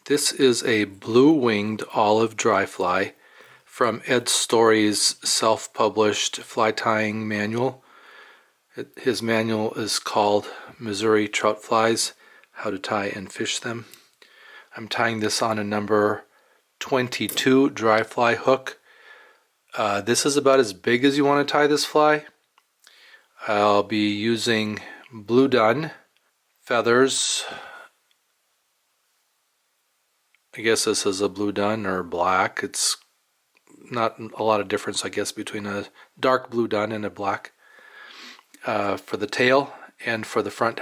This is a blue-winged olive dry fly from Ed Story's self-published fly tying manual. His manual is called Missouri Trout Flies, How to Tie and Fish Them. I'm tying this on a number 22 dry fly hook. This is about as big as you want to tie this fly. I'll be using blue dun feathers. I guess this is a blue dun or black. It's not a lot of difference, I guess, between a dark blue dun and a black for the tail and for the front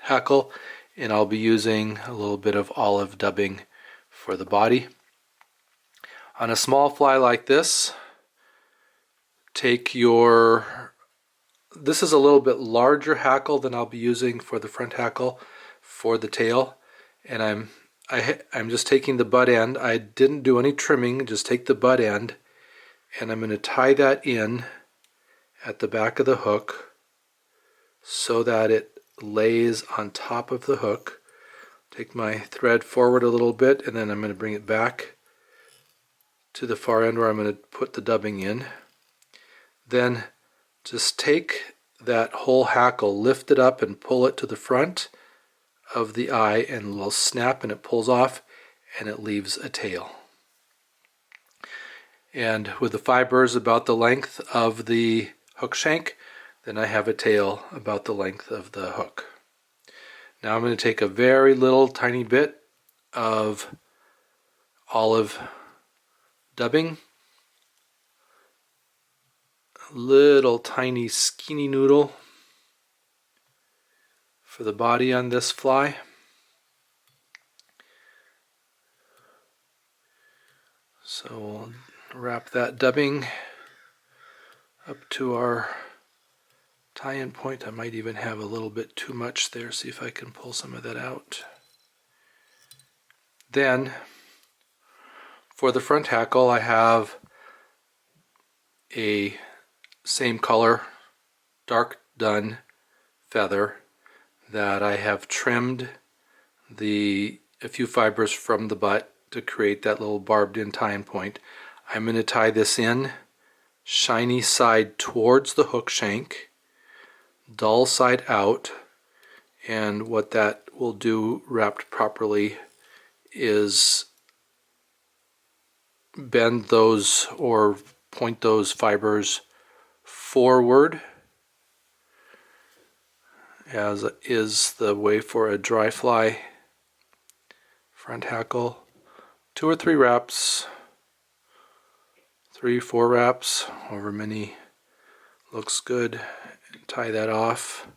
hackle. And I'll be using a little bit of olive dubbing for the body. On a small fly like this, take your, this is a little bit larger hackle than I'll be using for the front hackle for the tail, and I'm just taking the butt end. I didn't do any trimming, just take the butt end, and I'm going to tie that in at the back of the hook so that it lays on top of the hook. Take my thread forward a little bit, and then I'm going to bring it back to the far end where I'm going to put the dubbing in. Then just take that whole hackle, lift it up and pull it to the front of the eye, and a little snap and it pulls off and it leaves a tail. And with the fibers about the length of the hook shank, then I have a tail about the length of the hook. Now I'm going to take a very little tiny bit of olive dubbing, a little tiny skinny noodle for the body on this fly. So we'll wrap that dubbing up to our tie-in point. I might even have a little bit too much there. See if I can pull some of that out. Then for the front hackle, I have a same color dark dun feather that I have trimmed a few fibers from the butt to create that little barbed in tie-in point. I'm going to tie this in, shiny side towards the hook shank, dull side out, and what that will do wrapped properly is bend those or point those fibers forward, as is the way for a dry fly front hackle. 2 or 3 wraps, 3, 4 wraps, however many looks good. Tie that off,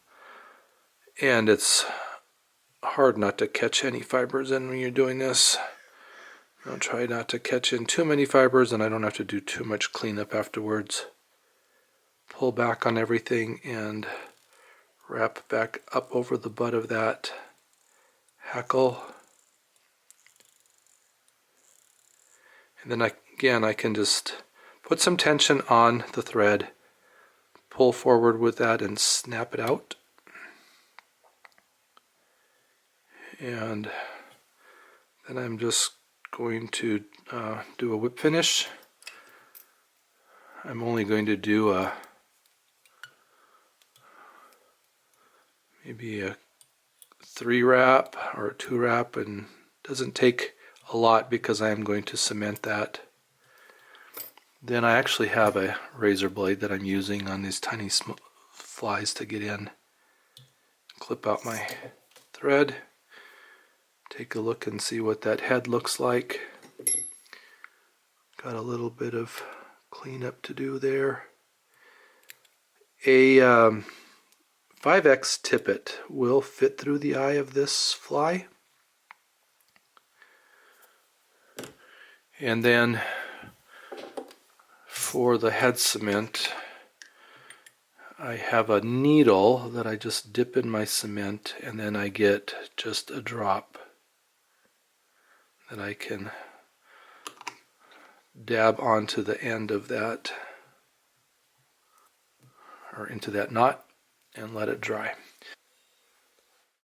and it's hard not to catch any fibers in when you're doing this. I'll try not to catch in too many fibers, and I don't have to do too much cleanup afterwards. Pull back on everything and wrap back up over the butt of that hackle. And then again, I can just put some tension on the thread, pull forward with that and snap it out. And then I'm just going to do a whip finish. I'm only going to do maybe a 3 wrap or a 2 wrap, and it doesn't take a lot because I am going to cement that. Then I actually have a razor blade that I'm using on these tiny flies to get in. Clip out my thread, take a look and see what that head looks like. Got a little bit of cleanup to do there. A 5X tippet will fit through the eye of this fly. And then for the head cement, I have a needle that I just dip in my cement, and then I get just a drop that I can dab onto the end of that, or into that knot, and let it dry.